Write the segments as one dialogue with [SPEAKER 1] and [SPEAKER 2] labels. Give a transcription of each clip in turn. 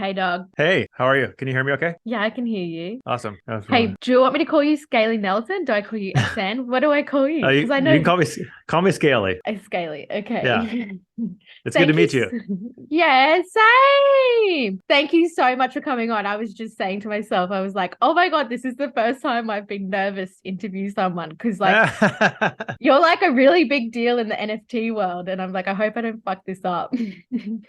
[SPEAKER 1] Hey, dog.
[SPEAKER 2] Hey, how are you? Can you hear me okay?
[SPEAKER 1] Yeah, I can hear you.
[SPEAKER 2] Awesome.
[SPEAKER 1] Hey, do you want me to call you Scaly Nelson? Do I call you SN? What do I call you? Because I
[SPEAKER 2] You
[SPEAKER 1] know
[SPEAKER 2] can call me Scaly.
[SPEAKER 1] Scaly.
[SPEAKER 2] Yeah,
[SPEAKER 1] Okay.
[SPEAKER 2] it's good to
[SPEAKER 1] Thank you.
[SPEAKER 2] meet you.
[SPEAKER 1] Yeah, same. Thank you so much for coming on. I was just saying to myself, I was like, oh my God, this is the first time I've been nervous to interview someone because, like, you're like a really big deal in the NFT world. And I'm like, I hope I don't fuck this up.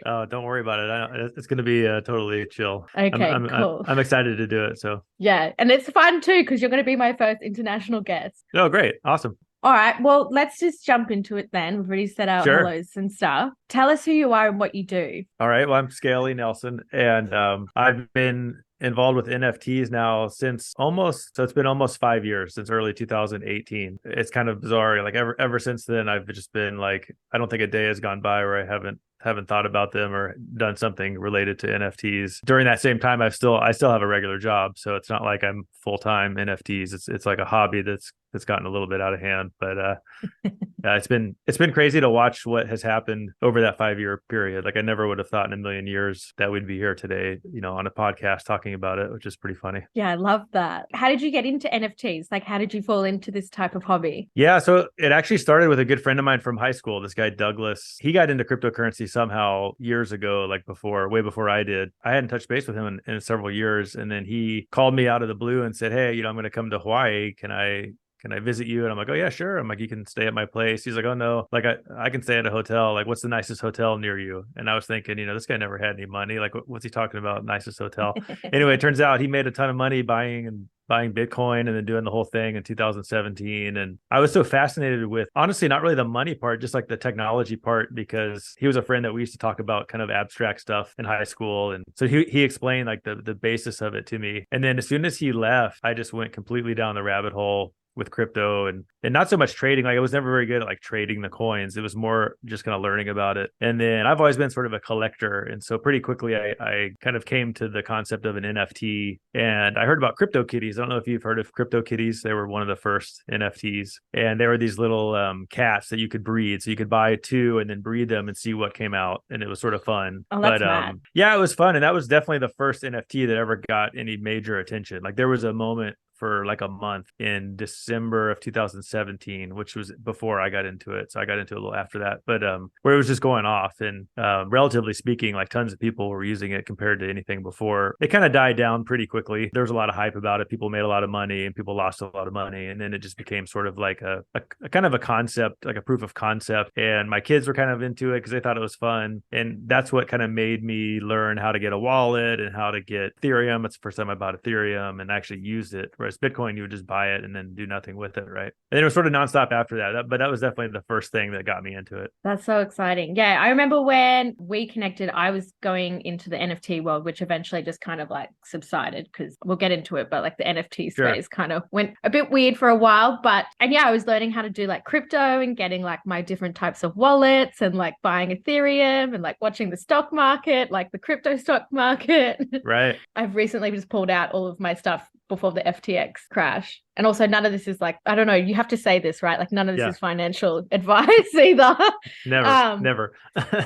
[SPEAKER 2] Oh, don't worry about it. It's going to be totally chill.
[SPEAKER 1] Okay, cool.
[SPEAKER 2] I'm excited to do it. So,
[SPEAKER 1] Yeah. And it's fun too because you're going to be my first international guest.
[SPEAKER 2] oh, great, awesome.
[SPEAKER 1] All right. Well, let's just jump into it then. We've already said our
[SPEAKER 2] Sure.
[SPEAKER 1] hellos and stuff. Tell us who you are and what you do.
[SPEAKER 2] All right. Well, I'm Scaly Nelson, and I've been involved with NFTs now so it's been almost 5 years since early 2018. It's kind of bizarre. Like ever since then, I've just been like, I don't think a day has gone by where I haven't thought about them or done something related to NFTs. During that same time, I still have a regular job, so it's not like I'm full time NFTs. It's like a hobby that's gotten a little bit out of hand, but yeah, it's been crazy to watch what has happened over that 5 year period. Like I never would have thought in a million years that we'd be here today, on a podcast talking about it, which is pretty funny.
[SPEAKER 1] Yeah, I love that. How did you get into NFTs? Like, how did you fall into this type of hobby?
[SPEAKER 2] Yeah, so it actually started with a good friend of mine from high school, this guy Douglas. He got into cryptocurrency somehow years ago, like way before I did. I hadn't touched base with him in several years, and then he called me out of the blue and said, "Hey, I'm going to come to Hawaii. Can I visit you?" And I'm like, "Oh yeah, sure." I'm like, "You can stay at my place." He's like, "Oh no, like I can stay at a hotel. Like, what's the nicest hotel near you?" And I was thinking, this guy never had any money. Like, what's he talking about? Nicest hotel? Anyway, it turns out he made a ton of money buying Bitcoin and then doing the whole thing in 2017. And I was so fascinated with, honestly, not really the money part, just like the technology part, because he was a friend that we used to talk about kind of abstract stuff in high school. And so he explained like the basis of it to me. And then as soon as he left, I just went completely down the rabbit hole with crypto and not so much trading. Like I was never very good at like trading the coins. It was more just kind of learning about it. And then I've always been sort of a collector. And so pretty quickly I kind of came to the concept of an NFT, and I heard about crypto kitties. I don't know if you've heard of crypto kitties. They were one of the first NFTs, and they were these little cats that you could breed. So you could buy two and then breed them and see what came out. And it was sort of fun.
[SPEAKER 1] Oh, that's
[SPEAKER 2] But
[SPEAKER 1] mad.
[SPEAKER 2] yeah, it was fun. And that was definitely the first NFT that ever got any major attention. Like there was a moment for like a month in December of 2017, which was before I got into it. So I got into it a little after that, but where it was just going off, and relatively speaking, like tons of people were using it compared to anything before. It kind of died down pretty quickly. There was a lot of hype about it. People made a lot of money and people lost a lot of money. And then it just became sort of like a kind of a concept, like a proof of concept. And my kids were kind of into it because they thought it was fun. And that's what kind of made me learn how to get a wallet and how to get Ethereum. It's the first time I bought Ethereum and actually used it. Bitcoin, you would just buy it and then do nothing with it, right? And then it was sort of nonstop after that. But that was definitely the first thing that got me into it.
[SPEAKER 1] That's so exciting. Yeah, I remember when we connected, I was going into the NFT world, which eventually just kind of like subsided because we'll get into it, but like the NFT
[SPEAKER 2] Sure.
[SPEAKER 1] space kind of went a bit weird for a while. And yeah, I was learning how to do like crypto and getting like my different types of wallets and like buying Ethereum and like watching the stock market, like the crypto stock market.
[SPEAKER 2] Right.
[SPEAKER 1] I've recently just pulled out all of my stuff before the FTX crash. And also none of this is like, I don't know, you have to say this, right? Like none of this is financial advice either.
[SPEAKER 2] Never.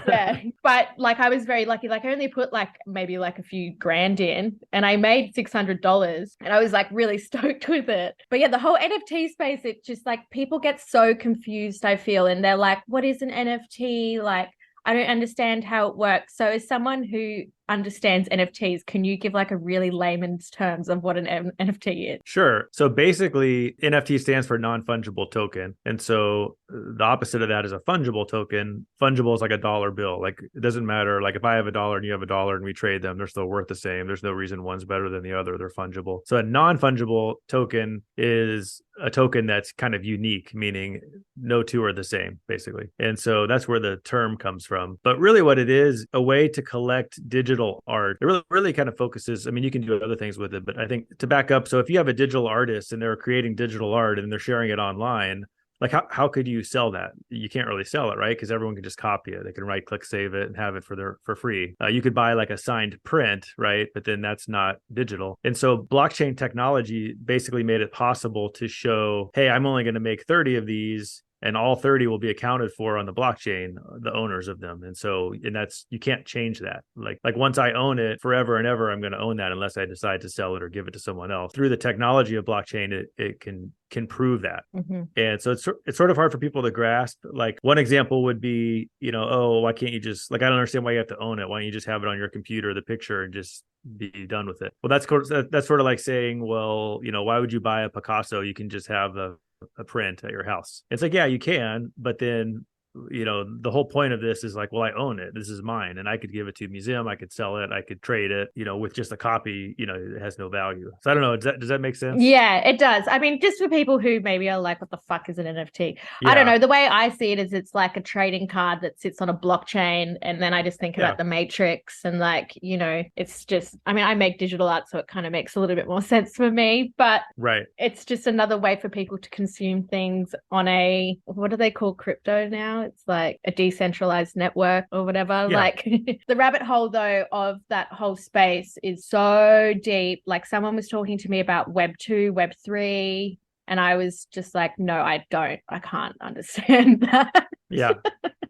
[SPEAKER 1] Yeah. But like I was very lucky. Like I only put like maybe like a few grand in and I made $600 and I was like really stoked with it. But yeah, the whole NFT space, it just like people get so confused, I feel, and they're like, what is an NFT? Like, I don't understand how it works. So as someone who understands NFTs, can you give like a really layman's terms of what an NFT is?
[SPEAKER 2] Sure. So basically, NFT stands for non-fungible token. And so the opposite of that is a fungible token. Fungible is like a dollar bill. Like it doesn't matter. Like if I have a dollar and you have a dollar and we trade them, they're still worth the same. There's no reason one's better than the other. They're fungible. So a non-fungible token is a token that's kind of unique, meaning no two are the same, basically. And so that's where the term comes from. But really what it is, a way to collect digital art. It really kind of focuses, I mean, you can do other things with it, but I think to back up, so if you have a digital artist and they're creating digital art and they're sharing it online, like how could you sell that? You can't really sell it, right? Because everyone can just copy it. They can right click, save it, and have it for free. You could buy like a signed print, right? But then that's not digital. And so blockchain technology basically made it possible to show, hey, I'm only going to make 30 of these. and all 30 will be accounted for on the blockchain, the owners of them. And so, and that's, you can't change that. Like once I own it forever and ever, I'm going to own that unless I decide to sell it or give it to someone else. Through the technology of blockchain, it can prove that. And so it's sort of hard for people to grasp. Like one example would be, oh, why can't you just, like, I don't understand why you have to own it. Why don't you just have it on your computer, the picture, and just be done with it? Well, that's sort of like saying, well, why would you buy a Picasso? You can just have a print at your house. It's like, yeah, you can, but then the whole point of this is like, well, I own it. This is mine, and I could give it to a museum. I could sell it. I could trade it. With just a copy, it has no value. So I don't know. Does that make sense?
[SPEAKER 1] Yeah, it does. I mean, just for people who maybe are like, what the fuck is an NFT?
[SPEAKER 2] Yeah.
[SPEAKER 1] I don't know. The way I see it is it's like a trading card that sits on a blockchain. And then I just think about the Matrix and like, it's just, I mean, I make digital art, so it kind of makes a little bit more sense for me. But it's just another way for people to consume things on what do they call crypto now? It's like a decentralized network or whatever. Like the rabbit hole though of that whole space is so deep. Like someone was talking to me about Web 2, Web 3, and I was just like, no, I can't understand that.
[SPEAKER 2] Yeah.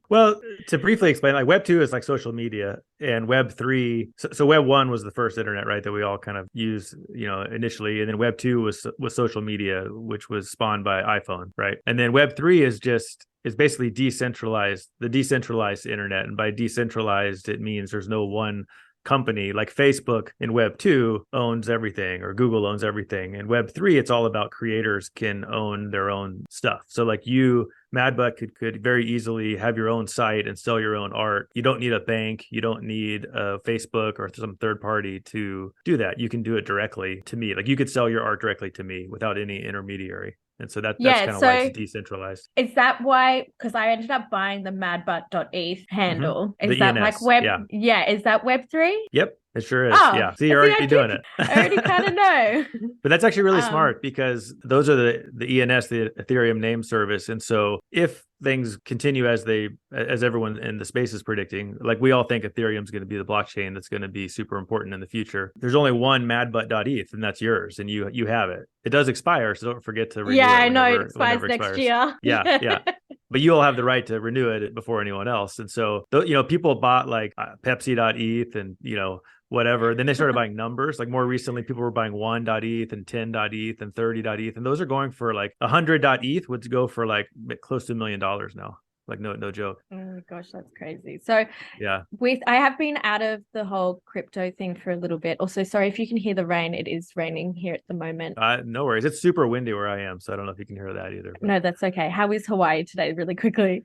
[SPEAKER 2] Well, to briefly explain, like Web 2 is like social media, and Web 3, so Web 1 was the first internet, right, that we all kind of used, initially, and then Web 2 was social media, which was spawned by iPhone, right? And then Web 3 is basically the decentralized internet, and by decentralized it means there's no one company. Like Facebook in Web 2 owns everything, or Google owns everything. In Web 3, it's all about creators can own their own stuff. So like you, Madbutt, could very easily have your own site and sell your own art. You don't need a bank. You don't need a Facebook or some third party to do that. You can do it directly to me. Like you could sell your art directly to me without any intermediary. And so that's kind of why it's decentralized.
[SPEAKER 1] Is that why? Because I ended up buying the madbutt.eth handle. Is
[SPEAKER 2] the
[SPEAKER 1] that
[SPEAKER 2] ENS,
[SPEAKER 1] like Web? Yeah. Is that Web 3?
[SPEAKER 2] Yep. It sure is.
[SPEAKER 1] Oh,
[SPEAKER 2] yeah. See, you're already doing it.
[SPEAKER 1] I already kind of know.
[SPEAKER 2] But that's actually really smart, because those are the ENS, the Ethereum name service. And so if things continue as everyone in the space is predicting, like we all think Ethereum is going to be the blockchain that's going to be super important in the future. There's only one madbutt.eth, and that's yours, and you have it. It does expire, so don't forget to renew it.
[SPEAKER 1] Yeah, I know it expires next year.
[SPEAKER 2] Yeah. But you'll have the right to renew it before anyone else. And so, people bought like Pepsi.eth and, whatever. Then they started buying numbers. Like more recently, people were buying 1.eth and 10.eth and 30.eth. And those are going for like 100.eth would go for like close to $1 million now. Like no joke.
[SPEAKER 1] Oh my gosh, that's crazy. So
[SPEAKER 2] yeah,
[SPEAKER 1] I have been out of the whole crypto thing for a little bit. Also, sorry if you can hear the rain. It is raining here at the moment.
[SPEAKER 2] No worries. It's super windy where I am, so I don't know if you can hear that either. But...
[SPEAKER 1] No, that's okay. How is Hawaii today? Really quickly.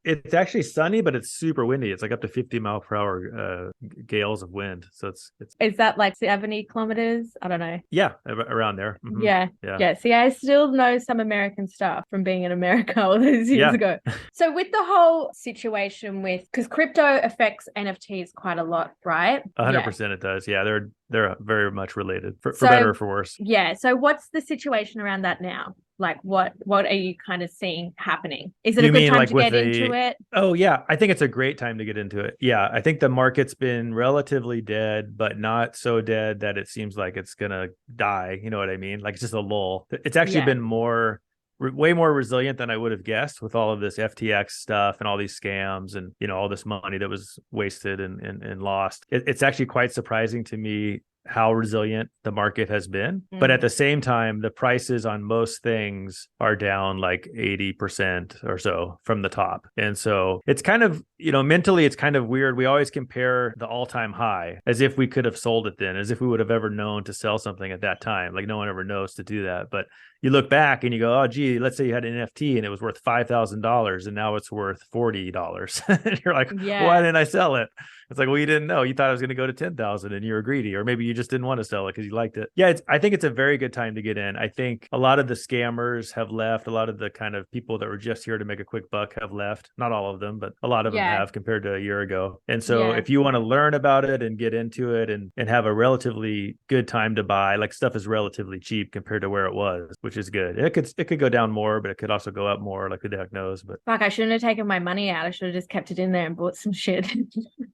[SPEAKER 2] It's actually sunny, but it's super windy. It's like up to 50 mile per hour gales of wind. So it's
[SPEAKER 1] is that like 70 kilometers? I don't know.
[SPEAKER 2] Yeah, around there. Mm-hmm.
[SPEAKER 1] Yeah. See, I still know some American stuff from being in America all those years ago. So with the whole situation because crypto affects NFTs quite a lot, right?
[SPEAKER 2] 100% it does. Yeah, they're very much related for better or for worse.
[SPEAKER 1] Yeah. So what's the situation around that now? Like what are you kind of seeing happening? Is it a good time to get into it?
[SPEAKER 2] Oh yeah, I think it's a great time to get into it. Yeah, I think the market's been relatively dead, but not so dead that it seems like it's gonna die. You know what I mean? Like it's just a lull. It's actually been way more resilient than I would have guessed, with all of this FTX stuff and all these scams and all this money that was wasted and lost. It's actually quite surprising to me how resilient the market has been. But at the same time, the prices on most things are down like 80% or so from the top. And so it's kind of, mentally, it's kind of weird. We always compare the all-time high as if we could have sold it then, as if we would have ever known to sell something at that time. Like no one ever knows to do that. But you look back and you go, oh, gee, let's say you had an NFT and it was worth $5,000 and now it's worth $40. And you're like, why didn't I sell it? It's like, well, you didn't know. You thought it was going to go to 10,000 and you were greedy, or maybe you just didn't want to sell it because you liked it. Yeah, I think it's a very good time to get in. I think a lot of the scammers have left. A lot of the kind of people that were just here to make a quick buck have left. Not all of them, but a lot of them have compared to a year ago. And so if you want to learn about it and get into it and have a relatively good time to buy, like stuff is relatively cheap compared to where it was, which is good. It could go down more, but it could also go up more. Like who the heck knows? But
[SPEAKER 1] fuck, I shouldn't have taken my money out. I should have just kept it in there and bought some shit.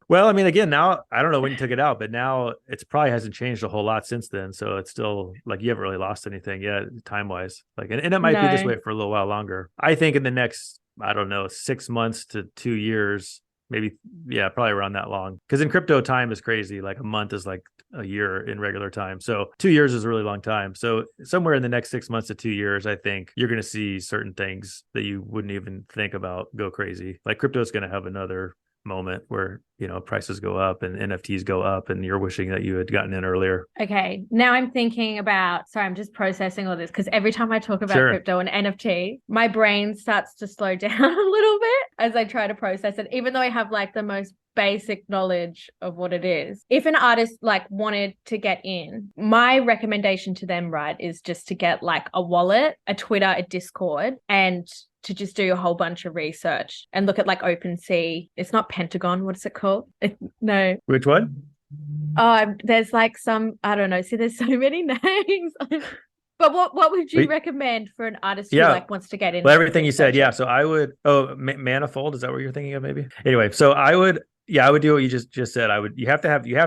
[SPEAKER 2] Well, I mean, again, now I don't know when you took it out, but now it's probably hasn't changed a whole lot since then. So it's still like you haven't really lost anything yet, time wise. Like, and it might be this
[SPEAKER 1] No.
[SPEAKER 2] way for a little while longer. I think in the next, I don't know, 6 months to 2 years, maybe, yeah, probably around that long. Because in crypto, time is crazy. Like a month is like a year in regular time. So 2 years is a really long time. So somewhere in the next 6 months to 2 years, I think you're going to see certain things that you wouldn't even think about go crazy. Like crypto is going to have another moment where prices go up and NFTs go up and you're wishing that you had gotten in earlier.
[SPEAKER 1] Okay, now I'm thinking about, sorry, I'm just processing all this because every time I talk about crypto and NFT, my brain starts to slow down a little bit as I try to process it, even though I have like the most basic knowledge of what it is. If an artist like wanted to get in, my recommendation to them, right, is just to get like a wallet, a Twitter, a Discord, and to just do a whole bunch of research and look at like OpenSea. It's not Pentagon. What is it called? No.
[SPEAKER 2] Which one?
[SPEAKER 1] There's like some, I don't know. See, there's so many names. But what would you recommend for an artist who like wants to get in?
[SPEAKER 2] Well, everything you said, yeah. So I would, Manifold, is that what you're thinking of maybe? Anyway, so I would do what you just said. You have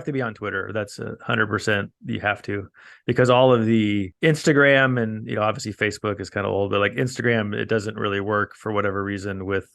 [SPEAKER 2] to be on Twitter. That's 100%. You have to, because all of the Instagram and, obviously Facebook is kind of old, but like Instagram, it doesn't really work for whatever reason with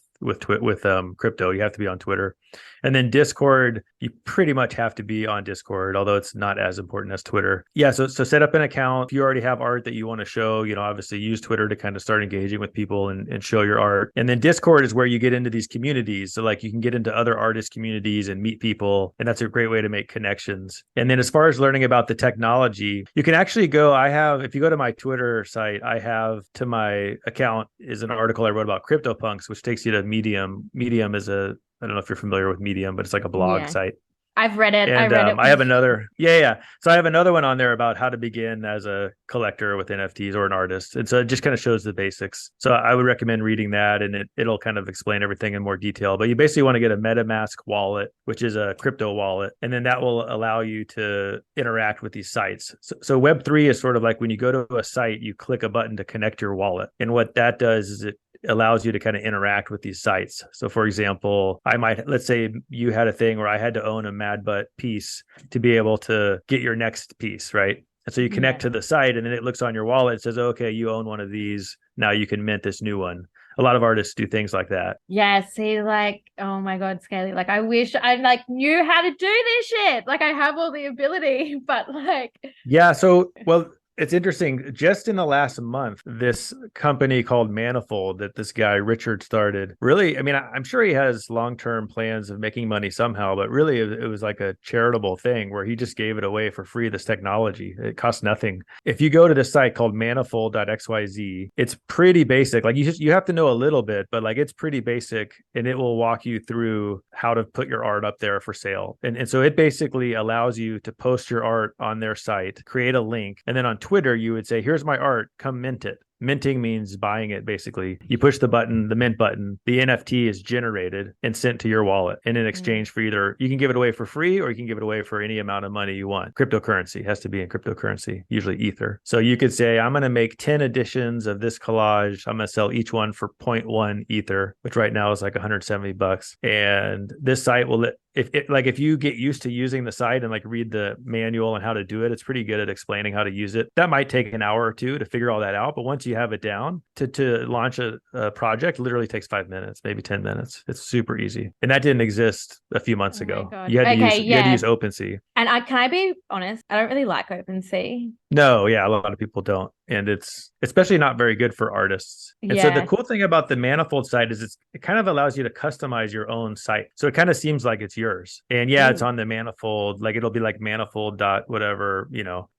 [SPEAKER 2] crypto. You have to be on Twitter. And then Discord, you pretty much have to be on Discord, although it's not as important as Twitter. Yeah, so set up an account. If you already have art that you want to show, obviously use Twitter to kind of start engaging with people and show your art. And then Discord is where you get into these communities. So like you can get into other artist communities and meet people, and that's a great way to make connections. And then as far as learning about the technology, you can actually go, if you go to my Twitter site, I have to my account is an article I wrote about CryptoPunks, which takes you to Medium. Medium is I don't know if you're familiar with Medium, but it's like a blog site.
[SPEAKER 1] I've read it.
[SPEAKER 2] And
[SPEAKER 1] I read it.
[SPEAKER 2] I have another. Yeah. So I have another one on there about how to begin as a collector with NFTs or an artist. And so it just kind of shows the basics. So I would recommend reading that, and it'll kind of explain everything in more detail. But you basically want to get a MetaMask wallet, which is a crypto wallet. And then that will allow you to interact with these sites. So Web3 is sort of like when you go to a site, you click a button to connect your wallet. And what that does is it allows you to kind of interact with these sites. So for example, let's say you had a thing where I had to own a Madbutt piece to be able to get your next piece, right? And so you connect to the site and then it looks on your wallet, it says, okay, you own one of these. Now you can mint this new one. A lot of artists do things like that.
[SPEAKER 1] Yeah, see, like, oh my God, Scaly, like I wish I like knew how to do this shit. Like I have all the ability, but like.
[SPEAKER 2] Yeah, so, well, it's interesting. Just in the last month, this company called Manifold that this guy, Richard, started, really, I mean, I'm sure he has long-term plans of making money somehow, but really it was like a charitable thing where he just gave it away for free, this technology. It costs nothing. If you go to the site called manifold.xyz, it's pretty basic. Like you have to know a little bit, but like it's pretty basic, and it will walk you through how to put your art up there for sale. And so it basically allows you to post your art on their site, create a link, and then on Twitter, you would say, here's my art, come mint it. Minting means buying it, basically. You push the button, the mint button, the NFT is generated and sent to your wallet. And in exchange for either, you can give it away for free or you can give it away for any amount of money you want. Cryptocurrency has to be in cryptocurrency, usually Ether. So you could say, I'm going to make 10 editions of this collage. I'm going to sell each one for 0.1 Ether, which right now is like $170. And this site will if you get used to using the site and like read the manual and how to do it, it's pretty good at explaining how to use it. That might take an hour or two to figure all that out. But once you have it down, to launch a project literally takes 5 minutes, maybe 10 minutes. It's super easy. And that didn't exist a few months ago. You had to use OpenSea.
[SPEAKER 1] And can I be honest? I don't really like OpenSea.
[SPEAKER 2] No, yeah, a lot of people don't. And it's especially not very good for artists. And so the cool thing about the Manifold site is it kind of allows you to customize your own site. So it kind of seems like it's yours. And it's on the Manifold, like it'll be like manifold dot whatever,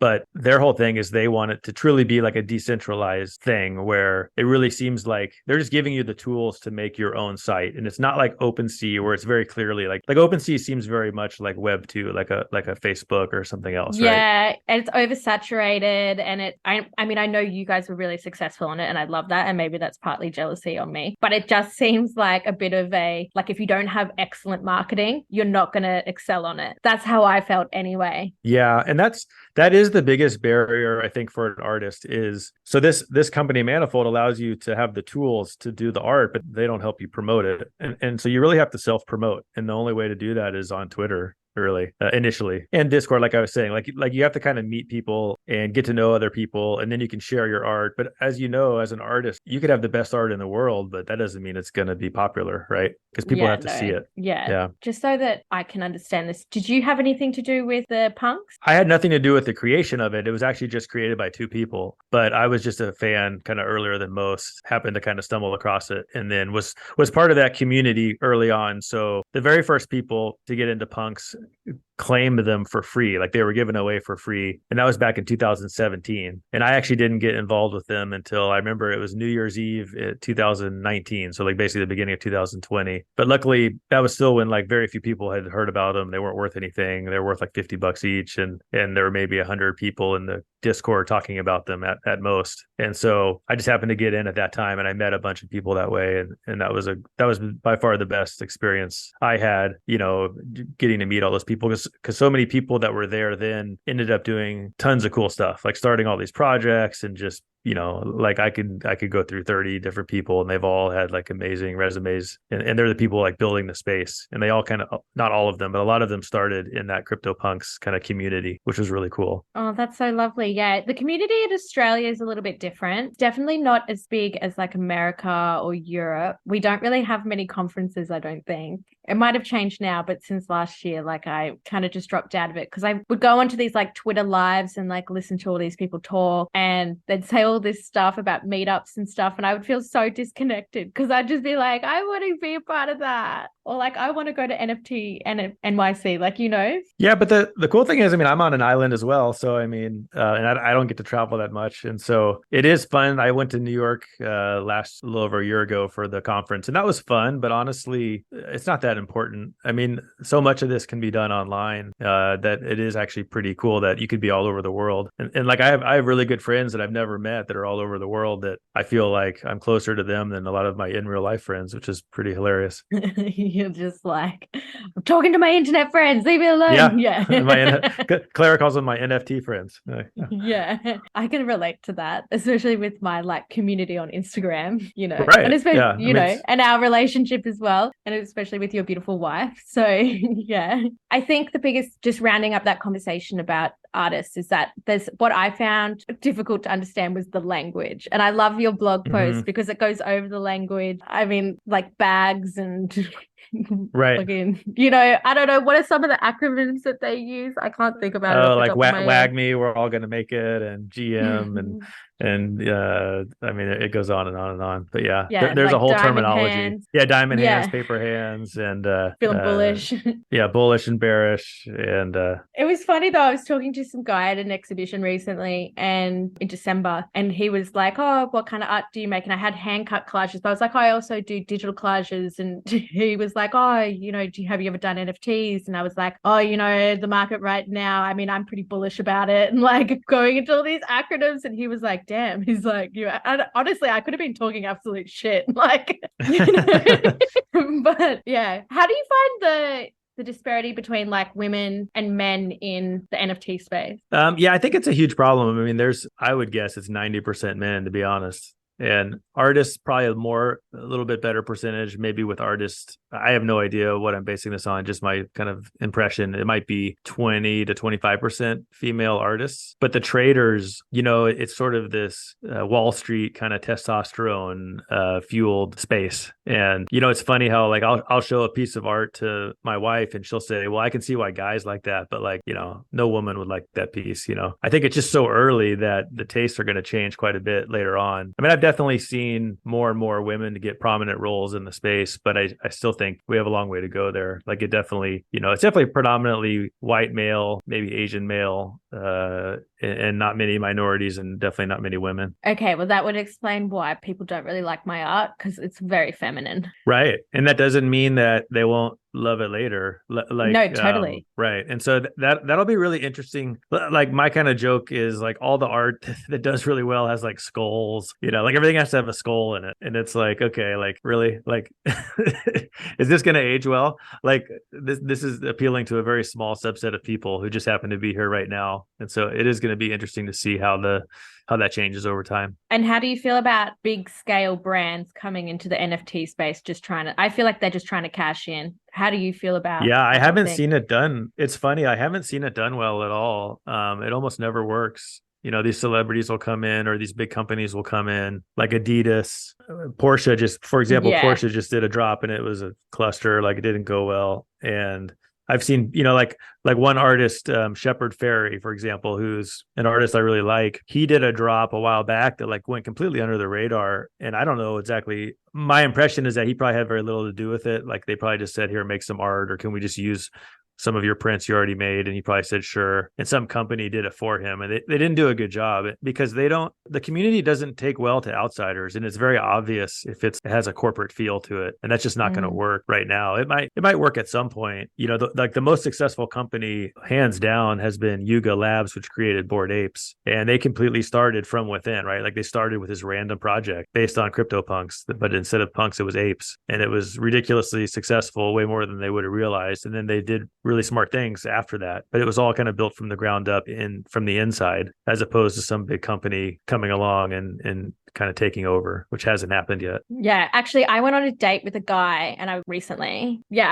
[SPEAKER 2] but their whole thing is they want it to truly be like a decentralized thing where it really seems like they're just giving you the tools to make your own site. And it's not like OpenSea where it's very clearly like OpenSea seems very much like Web 2, like a a Facebook or something else, right?
[SPEAKER 1] Yeah, and it's oversaturated, and I mean, I know you guys were really successful on it, and I love that, and maybe that's partly jealousy on me, but it just seems like a bit of a, like, if you don't have excellent marketing, you're not going to excel on it. That's how I felt anyway.
[SPEAKER 2] Yeah, and that is the biggest barrier, I think, for an artist is, so this company Manifold allows you to have the tools to do the art, but they don't help you promote it. And so you really have to self-promote. And the only way to do that is on Twitter, really, initially, and Discord. Like I was saying, like you have to kind of meet people and get to know other people, and then you can share your art. But as you know, as an artist, you could have the best art in the world, but that doesn't mean it's going to be popular, right? Because people have to see it.
[SPEAKER 1] Yeah. Just so that I can understand this, did you have anything to do with the punks?
[SPEAKER 2] I had nothing to do with the creation of it. It was actually just created by two people, but I was just a fan kind of earlier than most, happened to kind of stumble across it, and then was part of that community early on. So the very first people to get into punks claimed them for free, like they were given away for free, and that was back in 2017. And I actually didn't get involved with them until, I remember it was New Year's Eve 2019, so like basically the beginning of 2020. But luckily that was still when like very few people had heard about them. They weren't worth anything. They were worth like $50 each, and there were maybe 100 people in the Discord talking about them at most. And so I just happened to get in at that time, and I met a bunch of people that way, and that was by far the best experience I had, getting to meet all those people, because so many people that were there then ended up doing tons of cool stuff, like starting all these projects, and just like I could go through 30 different people, and they've all had like amazing resumes, and they're the people like building the space, and they all kind of, not all of them, but a lot of them started in that CryptoPunks kind of community, which was really cool.
[SPEAKER 1] Oh, that's so lovely. Yeah, the community in Australia is a little bit different. Definitely not as big as like America or Europe. We don't really have many conferences, I don't think. It might have changed now, but since last year, like I kind of just dropped out of it, because I would go onto these like Twitter lives and like listen to all these people talk, and they'd say all this stuff about meetups and stuff, and I would feel so disconnected, because I'd just be like, I want to be a part of that, or like I want to go to NFT and NYC, like, Yeah,
[SPEAKER 2] but the cool thing is, I mean, I'm on an island as well, so I mean, and I don't get to travel that much, and so it is fun. I went to New York a little over a year ago for the conference, and that was fun. But honestly, it's not that important. I mean, so much of this can be done online that it is actually pretty cool that you could be all over the world. And like I have really good friends that I've never met that are all over the world, that I feel like I'm closer to them than a lot of my in real life friends, which is pretty hilarious.
[SPEAKER 1] You're just like, I'm talking to my internet friends, leave me alone. Yeah.
[SPEAKER 2] Clara calls them my NFT friends.
[SPEAKER 1] Yeah, I can relate to that, especially with my like community on Instagram,
[SPEAKER 2] right.
[SPEAKER 1] And especially, and our relationship as well, and especially with your beautiful wife. So yeah, I think the biggest, just rounding up that conversation about artists, is that there's, what I found difficult to understand was the language. And I love your blog post because it goes over the language. I mean, like bags and
[SPEAKER 2] right.
[SPEAKER 1] Again, I don't know, what are some of the acronyms that they use? I can't think about it.
[SPEAKER 2] Oh, like WAGMI, we're all gonna make it, and GM, and I mean, it goes on and on and on. But yeah, there's like a whole terminology. Hands. Yeah, diamond hands, paper hands, and
[SPEAKER 1] feeling bullish.
[SPEAKER 2] Yeah, bullish and bearish. And
[SPEAKER 1] it was funny though. I was talking to some guy at an exhibition recently, and in December, and he was like, "Oh, what kind of art do you make?" And I had hand cut collages, but I was like, "I also do digital collages." And he was like, "Oh, have you ever done NFTs?" And I was like, "Oh, the market right now, I mean, I'm pretty bullish about it," and like going into all these acronyms. And he was like, damn, he's like, honestly, I could have been talking absolute shit, like, but yeah, how do you find the disparity between like women and men in the NFT space?
[SPEAKER 2] Yeah, I think it's a huge problem. I mean, I would guess it's 90% men, to be honest. And artists probably a little bit better percentage, maybe with artists. I have no idea what I'm basing this on, just my kind of impression. It might be 20 to 25% female artists, but the traders, it's sort of this Wall Street kind of testosterone fueled space. And, it's funny how like I'll show a piece of art to my wife and she'll say, well, I can see why guys like that, but like, no woman would like that piece. I think it's just so early that the tastes are going to change quite a bit later on. I mean, I've definitely seen more and more women to get prominent roles in the space, but I still think we have a long way to go there. Like it definitely, it's definitely predominantly white male, maybe Asian male, and not many minorities, and definitely not many women.
[SPEAKER 1] Okay, well, that would explain why people don't really like my art, because it's very feminine.
[SPEAKER 2] Right. And that doesn't mean that they won't love it later.
[SPEAKER 1] No, totally.
[SPEAKER 2] Right. And so that'll be really interesting. Like my kind of joke is like all the art that does really well has like skulls, like everything has to have a skull in it. And it's like, okay, like really, like, is this going to age well? Like this is appealing to a very small subset of people who just happen to be here right now. And so it is going to be interesting to see how that changes over time.
[SPEAKER 1] And how do you feel about big scale brands coming into the NFT space, I feel like they're just trying to cash in. How do you feel about
[SPEAKER 2] Yeah, I
[SPEAKER 1] that whole
[SPEAKER 2] haven't
[SPEAKER 1] thing?
[SPEAKER 2] seen it done. It's funny, I haven't seen it done well at all. It almost never works. These celebrities will come in, or these big companies will come in, like Adidas, for example,
[SPEAKER 1] Yeah.
[SPEAKER 2] Porsche just did a drop and it was a cluster, like it didn't go well. And I've seen, like one artist, Shepard Fairey, for example, who's an artist I really like. He did a drop a while back that like went completely under the radar. And I don't know exactly. My impression is that he probably had very little to do with it. Like they probably just said, here, make some art, or can we just use some of your prints you already made? And he probably said, sure. And some company did it for him. And they didn't do a good job because the community doesn't take well to outsiders. And it's very obvious if it has a corporate feel to it. And that's just not going to work right now. It might work at some point. The most successful company, hands down, has been Yuga Labs, which created Bored Apes. And they completely started from within, right? Like they started with this random project based on CryptoPunks, but instead of punks, it was apes. And it was ridiculously successful, way more than they would have realized. And then they did really smart things after that, but it was all kind of built from the ground up from the inside, as opposed to some big company coming along and kind of taking over, which hasn't happened yet.
[SPEAKER 1] Yeah, actually, I went on a date with a guy and I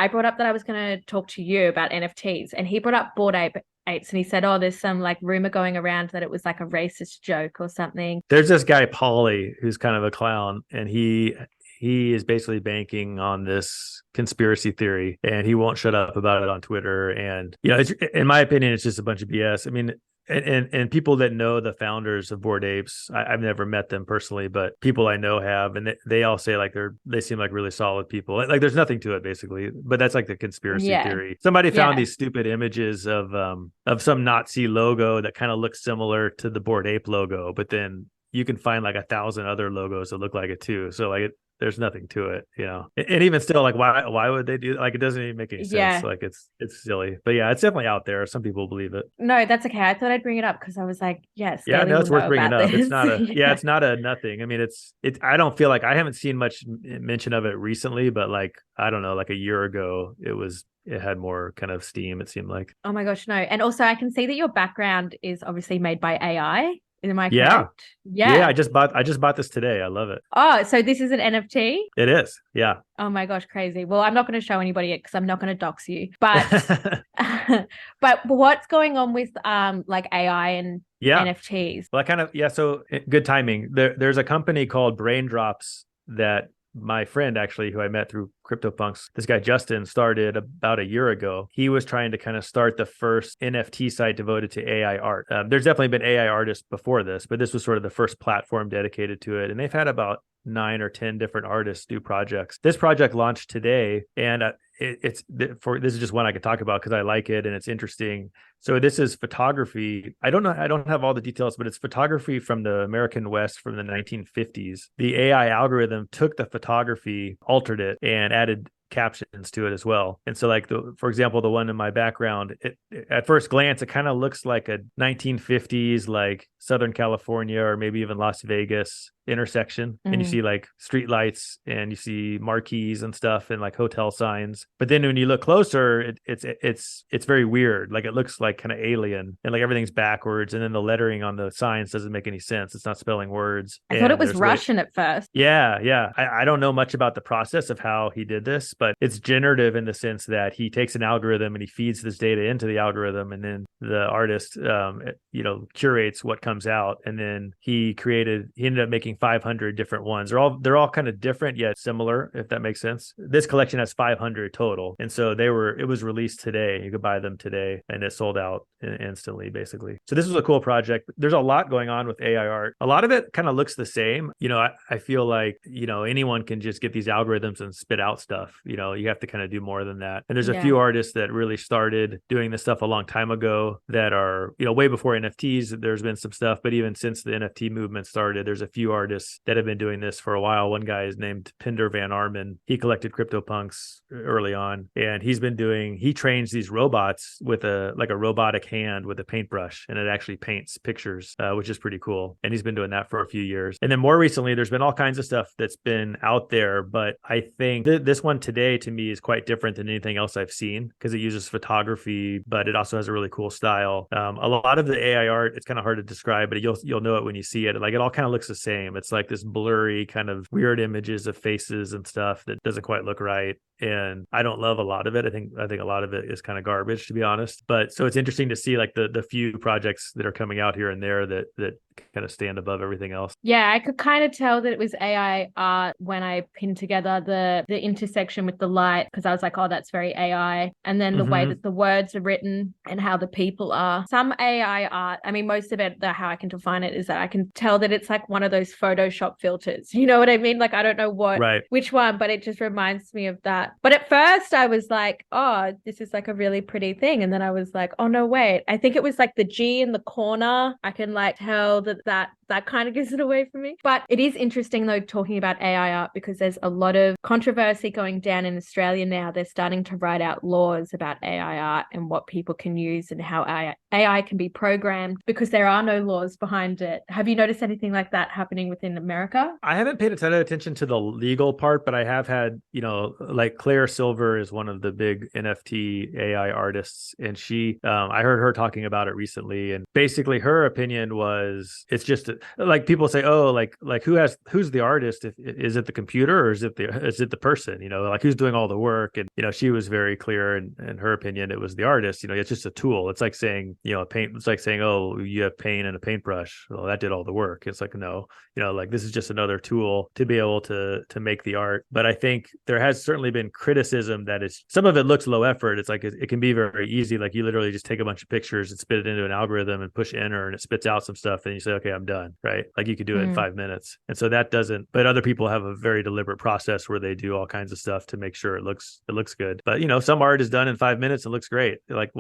[SPEAKER 1] brought up that I was going to talk to you about NFTs, and he brought up Bored Apes, and he said, oh, there's some like rumor going around that it was like a racist joke or something.
[SPEAKER 2] There's this guy, Pauly, who's kind of a clown, and he is basically banking on this conspiracy theory, and he won't shut up about it on Twitter. And in my opinion, it's just a bunch of BS. I mean, and people that know the founders of Bored Apes, I've never met them personally, but people I know have, and they all say like they seem like really solid people. Like there's nothing to it basically, but that's like the conspiracy theory. Somebody found these stupid images of some Nazi logo that kind of looks similar to the Bored Ape logo, but then you can find like 1,000 other logos that look like it too. So like there's nothing to it, And even still, like why would they do, like it doesn't even make any sense.
[SPEAKER 1] Yeah.
[SPEAKER 2] Like it's silly. But yeah, it's definitely out there. Some people believe it.
[SPEAKER 1] No, that's okay. I thought I'd bring it up because I was like, yes.
[SPEAKER 2] Yeah, no, it's worth bringing up. It's not it's not a nothing. I mean, I don't feel like I haven't seen much mention of it recently, but like I don't know, like a year ago it had more kind of steam, it seemed like.
[SPEAKER 1] Oh my gosh, no. And also I can see that your background is obviously made by AI. Am I
[SPEAKER 2] Yeah.
[SPEAKER 1] correct?
[SPEAKER 2] Yeah. I just bought this today. I love it.
[SPEAKER 1] Oh, so this is an NFT?
[SPEAKER 2] It is. Yeah.
[SPEAKER 1] Oh my gosh, crazy. Well, I'm not going to show anybody it because I'm not going to dox you. But but what's going on with like AI and NFTs?
[SPEAKER 2] Well, so good timing. There's a company called Braindrops that my friend, actually, who I met through CryptoPunks, this guy Justin, started about a year ago. He was trying to kind of start the first NFT site devoted to AI art. There's definitely been AI artists before this, but this was sort of the first platform dedicated to it. And they've had about 9 or 10 different artists do projects. This project launched today, and this is just one I could talk about because I like it and it's interesting. So this is photography. I don't have all the details, but it's photography from the American West from the 1950s. The AI algorithm took the photography, altered it, and added captions to it as well. And so like for example, the one in my background, at first glance, it kind of looks like a 1950s, like Southern California or maybe even Las Vegas intersection. And you see like street lights and you see marquees and stuff and like hotel signs. But then when you look closer, it's very weird. Like it looks like kind of alien and like everything's backwards. And then the lettering on the signs doesn't make any sense. It's not spelling words.
[SPEAKER 1] I thought it was Russian at first.
[SPEAKER 2] Yeah. I don't know much about the process of how he did this, but it's generative in the sense that he takes an algorithm and he feeds this data into the algorithm, and then the artist curates what comes out. And then he ended up making 500 different ones. They're all kind of different yet similar, if that makes sense. This collection has 500 total, and so it was released today. You could buy them today, and it sold out instantly, basically. So this was a cool project. There's a lot going on with AI art. A lot of it kind of looks the same. I feel like anyone can just get these algorithms and spit out stuff. you have to kind of do more than that. And there's a
[SPEAKER 1] Yeah.
[SPEAKER 2] few artists that really started doing this stuff a long time ago that are, way before NFTs. There's been some stuff, but even since the NFT movement started, there's a few artists that have been doing this for a while. One guy is named Pinder Van Armen. He collected CryptoPunks early on, and he trains these robots with a robotic hand with a paintbrush, and it actually paints pictures, which is pretty cool. And he's been doing that for a few years. And then more recently, there's been all kinds of stuff that's been out there, but I think this one today to me is quite different than anything else I've seen because it uses photography, but it also has a really cool style. A lot of the AI art, it's kind of hard to describe, but you'll know it when you see it. Like, it all kind of looks the same. It's like this blurry kind of weird images of faces and stuff that doesn't quite look right. And I don't love a lot of it. I think a lot of it is kind of garbage, to be honest. But so it's interesting to see like the few projects that are coming out here and there that kind of stand above everything else.
[SPEAKER 1] Yeah, I could kind of tell that it was AI art when I pinned together the intersection with the light, because I was like, oh, that's very AI. And then the way that the words are written and how the people are. Some AI art, I mean, most of it, how I can define it is that I can tell that it's like one of those Photoshop filters. You know what I mean? Like, I don't know which one, but it just reminds me of that. But at first I was like, oh, this is like a really pretty thing. And then I was like, oh, no, wait. I think it was like the G in the corner. I can like tell that kind of gives it away from me. But it is interesting though, talking about AI art, because there's a lot of controversy going down in Australia now. They're starting to write out laws about AI art and what people can use and how AI can be programmed, because there are no laws behind it. Have you noticed anything like that happening within America?
[SPEAKER 2] I haven't paid a ton of attention to the legal part, but I have had, like Claire Silver is one of the big NFT AI artists. And I heard her talking about it recently. And basically her opinion was, it's just like people say, oh, like who's the artist? Is it the computer or is it the person? Like, who's doing all the work? And she was very clear in her opinion, it was the artist. It's just a tool. It's like saying, it's like saying, oh, you have paint and a paintbrush. Well, that did all the work. It's like, no, like, this is just another tool to be able to make the art. But I think there has certainly been criticism that some of it looks low effort. It's like it can be very easy. Like, you literally just take a bunch of pictures and spit it into an algorithm and push enter, and it spits out some stuff. And you say, okay, I'm done. Right? Like, you could do it in 5 minutes. And so that doesn't. But other people have a very deliberate process where they do all kinds of stuff to make sure it looks good. But some art is done in 5 minutes and looks great. Like,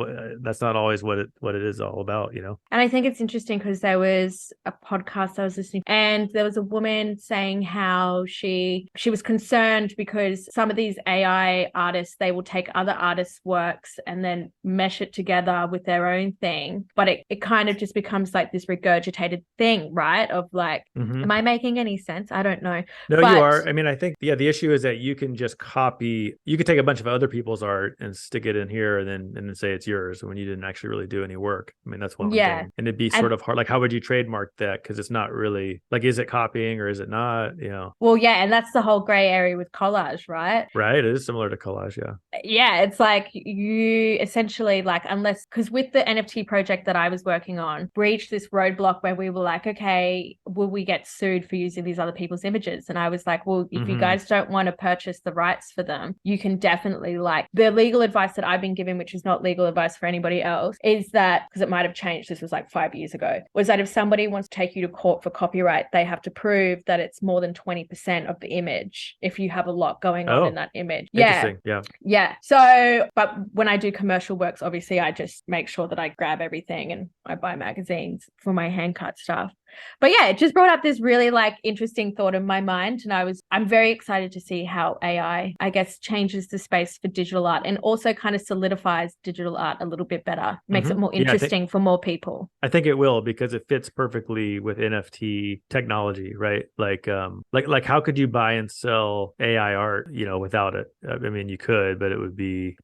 [SPEAKER 2] that's not always what it is all about.
[SPEAKER 1] And I think it's interesting because there was a podcast I was listening, and there was a woman saying how she was concerned because some of these AI artists, they will take other artists' works and then mesh it together with their own thing. But it kind of just becomes like this regurgitated thing, right? Of like, am I making any sense? I don't know.
[SPEAKER 2] No, you are. I mean, I think, the issue is that you can just you could take a bunch of other people's art and stick it in here and then say it's yours when you didn't actually really do any work. I mean, that's one thing. And it'd be sort of hard. Like, how would you trademark that? Because it's not really like, is it copying or is it not?
[SPEAKER 1] Well, yeah. And that's the whole gray area with collage, right?
[SPEAKER 2] Right. It is similar to collage. Yeah.
[SPEAKER 1] Yeah. It's like you essentially, like, because with the NFT project that I was working on, reached this roadblock where we were like, okay, will we get sued for using these other people's images? And I was like, well, if you guys don't want to purchase the rights for them, you can definitely, like, the legal advice that I've been given, which is not legal advice for anybody else, is that, because it might have changed, this was like 5 years ago, was that if somebody wants to take you to court for copyright, they have to prove that it's more than 20% of the image if you have a lot going on in that image.
[SPEAKER 2] Yeah.
[SPEAKER 1] Yeah. So, but when I do commercial works, obviously I just make sure that I grab everything and I buy magazines for my hand cut stuff. But yeah, it just brought up this really like interesting thought in my mind. And I'm very excited to see how AI, I guess, changes the space for digital art and also kind of solidifies digital art a little bit better, makes it more interesting for more people. I
[SPEAKER 2] think it will, because it fits perfectly with NFT technology, right? Like how could you buy and sell AI art, without it? I mean, you could, but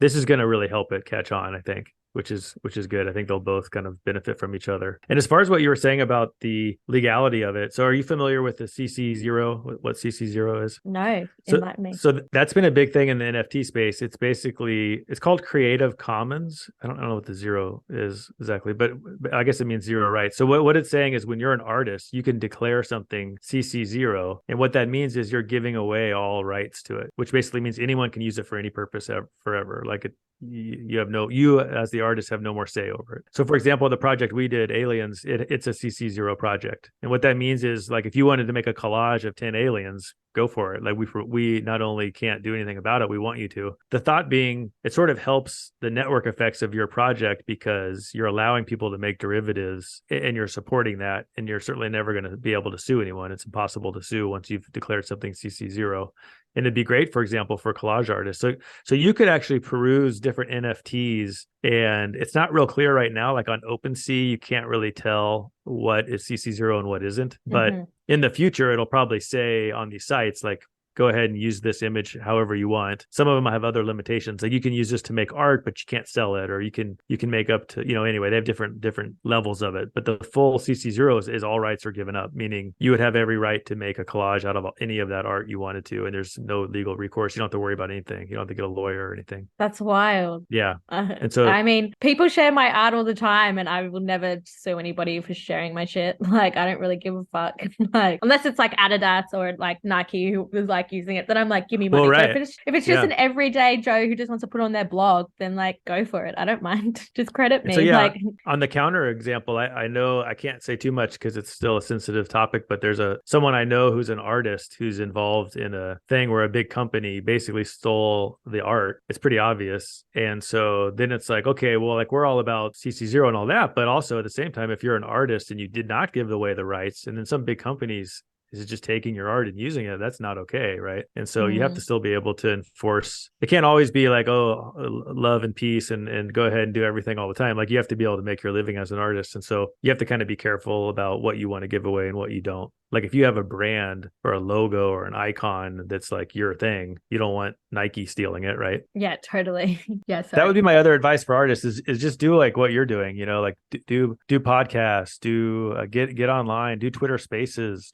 [SPEAKER 2] this is going to really help it catch on, I think. Which is good. I think they'll both kind of benefit from each other. And as far as what you were saying about the legality of it, so are you familiar with the CC0? What CC0 is?
[SPEAKER 1] No, enlighten me.
[SPEAKER 2] So that's been a big thing in the NFT space. It's called Creative Commons. I don't know what the zero is exactly, but I guess it means zero, right? So what it's saying is when you're an artist, you can declare something CC0, and what that means is you're giving away all rights to it, which basically means anyone can use it for any purpose forever. Like you as the artist have no more say over it. So for example, the project we did, Aliens, it's a CC0 project. And what that means is, like, if you wanted to make a collage of 10 aliens, go for it. Like we not only can't do anything about it, we want you to. The thought being, it sort of helps the network effects of your project because you're allowing people to make derivatives and you're supporting that. And you're certainly never going to be able to sue anyone. It's impossible to sue once you've declared something CC0. And it'd be great, for example, for collage artists. So you could actually peruse different NFTs, and it's not real clear right now. Like on OpenSea, you can't really tell what is CC0 and what isn't. But in the future, it'll probably say on these sites, like, go ahead and use this image however you want. Some of them have other limitations. Like you can use this to make art, but you can't sell it, or you can make up to, anyway, they have different levels of it. But the full CC0 is all rights are given up, meaning you would have every right to make a collage out of any of that art you wanted to. And there's no legal recourse. You don't have to worry about anything. You don't have to get a lawyer or anything.
[SPEAKER 1] That's wild.
[SPEAKER 2] Yeah. And so,
[SPEAKER 1] I mean, people share my art all the time, and I will never sue anybody for sharing my shit. Like, I don't really give a fuck. Like, unless it's like Adidas or like Nike who was like using it, then I'm like, give me money.
[SPEAKER 2] Right.
[SPEAKER 1] So if it's just an everyday Joe who just wants to put on their blog, then like go for it. I don't mind. Just credit me.
[SPEAKER 2] So
[SPEAKER 1] like
[SPEAKER 2] on the counter example, I know I can't say too much because it's still a sensitive topic, but there's someone I know who's an artist who's involved in a thing where a big company basically stole the art. It's pretty obvious. And so then it's like, okay, well, like we're all about CC0 and all that, but also at the same time, if you're an artist and you did not give away the rights, and then some big companies is just taking your art and using it, that's not okay, right? And so you have to still be able to enforce. It can't always be like, oh, love and peace and go ahead and do everything all the time. Like you have to be able to make your living as an artist. And so you have to kind of be careful about what you want to give away and what you don't. Like if you have a brand or a logo or an icon that's like your thing, you don't want Nike stealing it, right?
[SPEAKER 1] Yeah, totally. Yeah,
[SPEAKER 2] that would be my other advice for artists is just do like what you're doing, like do podcasts, get online, do Twitter Spaces.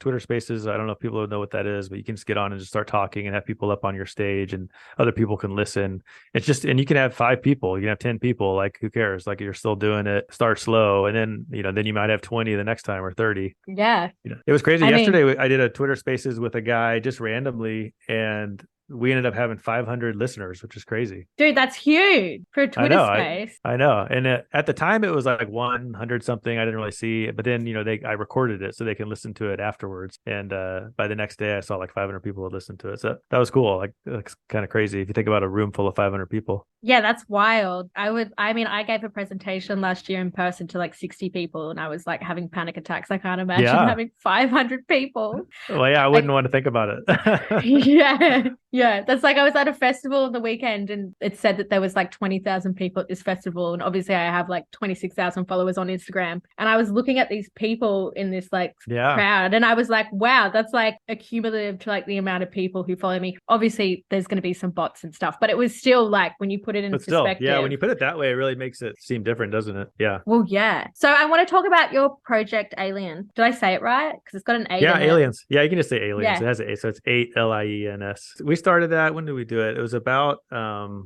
[SPEAKER 2] I don't know if people know what that is, but you can just get on and just start talking and have people up on your stage and other people can listen. It's just, and you can have 5 people, you can have 10 people, like who cares? Like you're still doing it, start slow. And then, then you might have 20 the next time or 30.
[SPEAKER 1] Yeah.
[SPEAKER 2] It was crazy. Yesterday, I did a Twitter Spaces with a guy just randomly, and we ended up having 500 listeners, which is crazy.
[SPEAKER 1] Dude, that's huge for a Twitter space.
[SPEAKER 2] I know. And at the time, it was like 100 something. I didn't really see it. But then, I recorded it so they can listen to it afterwards. And by the next day, I saw like 500 people had listened to it. So that was cool. Like, it's kind of crazy if you think about a room full of 500 people.
[SPEAKER 1] Yeah, that's wild. I gave a presentation last year in person to like 60 people, and I was like having panic attacks. I can't imagine having 500 people.
[SPEAKER 2] Well, yeah, I wouldn't want to think about
[SPEAKER 1] it. Yeah, that's like I was at a festival on the weekend, and it said that there was like 20,000 people at this festival, and obviously I have like 26,000 followers on Instagram, and I was looking at these people in this like crowd, and I was like, wow, that's like accumulative to like the amount of people who follow me. Obviously, there's going to be some bots and stuff, but it was still like when you put it in perspective.
[SPEAKER 2] Yeah, when you put it that way, it really makes it seem different, doesn't it? Yeah.
[SPEAKER 1] Well, yeah. So I want to talk about your project, Alien. Did I say it right? Because it's got an 8.
[SPEAKER 2] Yeah, Aliens. Yeah, you can just say Aliens.
[SPEAKER 1] Yeah.
[SPEAKER 2] It has an 8, so it's 8 LIENS. We started that. When did we do it? It was about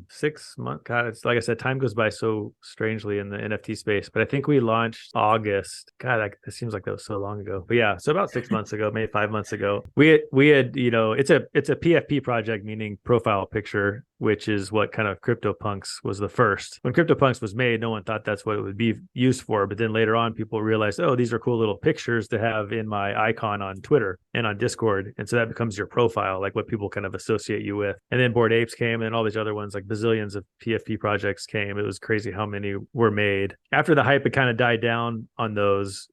[SPEAKER 2] 6 months. God, it's like I said, time goes by so strangely in the NFT space. But I think we launched August. God, it seems like that was so long ago. But yeah, so about 6 months ago, maybe 5 months ago, we had it's a PFP project, meaning profile picture, which is what kind of CryptoPunks was the first. When CryptoPunks was made, no one thought that's what it would be used for. But then later on, people realized, oh, these are cool little pictures to have in my icon on Twitter and on Discord. And so that becomes your profile, like what people kind of associate you with. And then Bored Apes came, and all these other ones, like bazillions of PFP projects came. It was crazy how many were made. After the hype had kind of died down on those,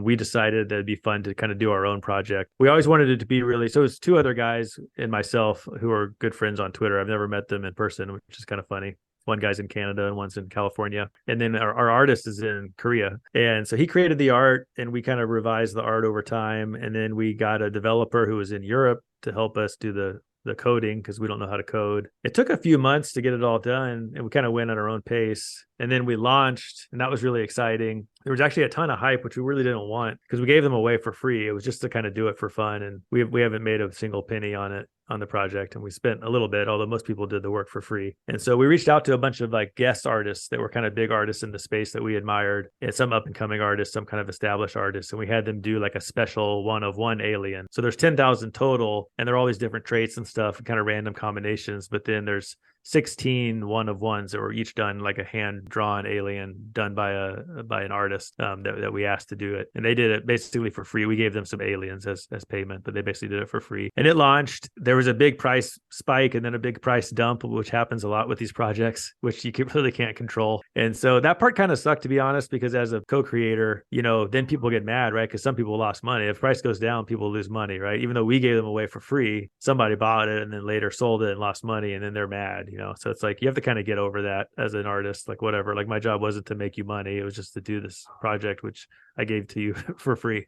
[SPEAKER 2] we decided that it'd be fun to kind of do our own project. We always wanted it to be really, so it's 2 other guys and myself who are good friends on Twitter. I've never met them in person, which is kind of funny. One guy's in Canada and one's in California. And then our artist is in Korea. And so he created the art, and we kind of revised the art over time. And then we got a developer who was in Europe to help us do the coding, because we don't know how to code. It took a few months to get it all done, and we kind of went at our own pace. And then we launched, and that was really exciting. There was actually a ton of hype, which we really didn't want, because we gave them away for free. It was just to kind of do it for fun. And we haven't made a single penny on it, on the project. And we spent a little bit, although most people did the work for free. And so we reached out to a bunch of like guest artists that were kind of big artists in the space that we admired, and some up and coming artists, some kind of established artists. And we had them do like a special 1 of 1 alien. So there's 10,000 total, and they're all these different traits and stuff, and kind of random combinations. But then there's 16 one-of-ones that were each done like a hand-drawn alien done by an artist that we asked to do it. And they did it basically for free. We gave them some aliens as payment, but they basically did it for free. And it launched. There was a big price spike and then a big price dump, which happens a lot with these projects, which you really can't control. And so that part kind of sucked, to be honest, because as a co-creator, then people get mad, right? Because some people lost money. If price goes down, people lose money, right? Even though we gave them away for free, somebody bought it and then later sold it and lost money, and then they're mad, So it's like you have to kind of get over that as an artist, like whatever. Like my job wasn't to make you money; it was just to do this project, which I gave to you for free.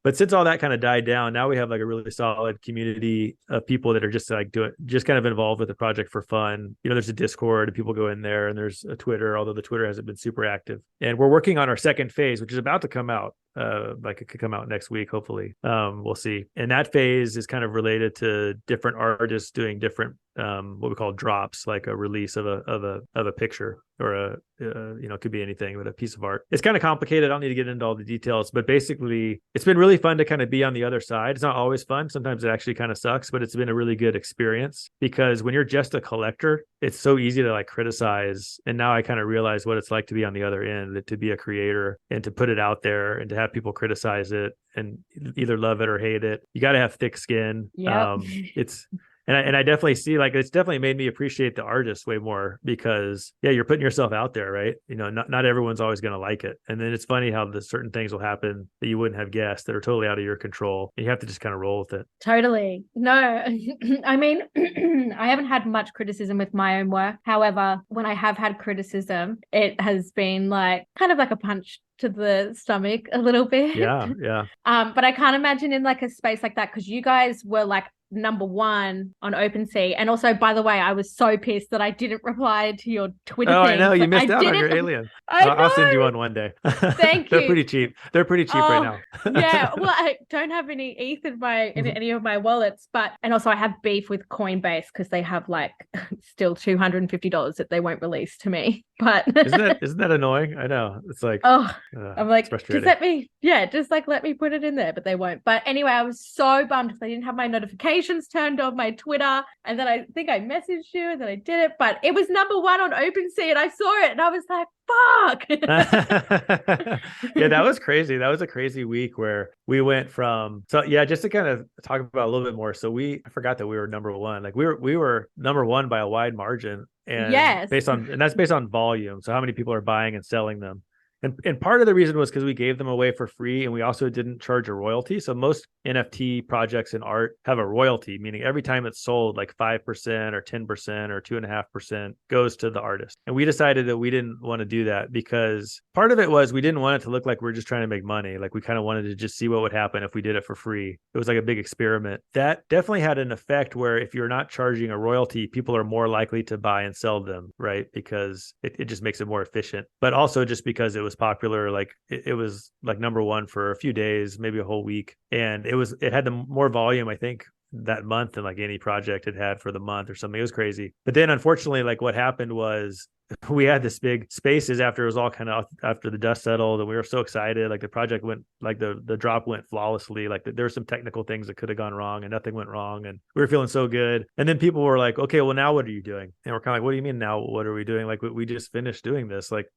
[SPEAKER 2] But since all that kind of died down, now we have like a really solid community of people that are just like just kind of involved with the project for fun. There's a Discord and people go in there, and there's a Twitter, although the Twitter hasn't been super active. And we're working on our second phase, which is about to come out. Like it could come out next week, hopefully. We'll see. And that phase is kind of related to different artists doing different what we call drops, like a release of a picture or it could be anything, but a piece of art. It's kind of complicated. I don't need to get into all the details, but basically it's been really fun to kind of be on the other side. It's not always fun. Sometimes it actually kind of sucks, but it's been a really good experience because when you're just a collector, it's so easy to like criticize. And now I kind of realize what it's like to be on the other end, to be a creator and to put it out there and to have people criticize it and either love it or hate it. You got to have thick skin.
[SPEAKER 1] Yep.
[SPEAKER 2] And I definitely see, like, it's definitely made me appreciate the artist way more because, yeah, you're putting yourself out there, right? Not everyone's always going to like it. And then it's funny how the certain things will happen that you wouldn't have guessed that are totally out of your control. And you have to just kind of roll with it.
[SPEAKER 1] Totally. No, I mean, I haven't had much criticism with my own work. However, when I have had criticism, it has been like kind of like a punch to the stomach a little bit.
[SPEAKER 2] Yeah.
[SPEAKER 1] But I can't imagine in like a space like that because you guys were like #1 on OpenSea. And also, by the way, I was so pissed that I didn't reply to your Twitter thing.
[SPEAKER 2] I know. You missed out on your alien. I'll send you one day.
[SPEAKER 1] Thank you.
[SPEAKER 2] They're pretty cheap. They're pretty cheap right now.
[SPEAKER 1] Yeah. Well, I don't have any ETH in any of my wallets, and also I have beef with Coinbase because they have like still $250 that they won't release to me. But
[SPEAKER 2] isn't that annoying? I know. It's like,
[SPEAKER 1] I'm like, just let me put it in there, but they won't. But anyway, I was so bummed because I didn't have my notifications turned on my Twitter, and then I think I messaged you, and then I did it, but it was #1 on OpenSea, and I saw it, and I was like, fuck.
[SPEAKER 2] Yeah, that was crazy. That was a crazy week where we went from, just to kind of talk about a little bit more. So I forgot that we were #1. Like we were #1 by a wide margin. And
[SPEAKER 1] yes.
[SPEAKER 2] that's based on volume. So how many people are buying and selling them. And part of the reason was because we gave them away for free and we also didn't charge a royalty. So most NFT projects in art have a royalty, meaning every time it's sold, like 5% or 10% or 2.5% goes to the artist. And we decided that we didn't want to do that because part of it was we didn't want it to look like we're just trying to make money. Like we kind of wanted to just see what would happen if we did it for free. It was like a big experiment. That definitely had an effect where if you're not charging a royalty, people are more likely to buy and sell them, right? Because it just makes it more efficient. But also just because it was popular, like it was like #1 for a few days, maybe a whole week, and it had the more volume I think that month than like any project it had for the month or something. It was crazy. But then unfortunately, like what happened was we had this big spaces after it was all kind of after the dust settled, and we were so excited. Like the project went, like the drop went flawlessly. Like there were some technical things that could have gone wrong, and nothing went wrong, and we were feeling so good. And then people were like, "Okay, well now what are you doing?" And we're kind of like, "What do you mean now? What are we doing? Like we just finished doing this. Like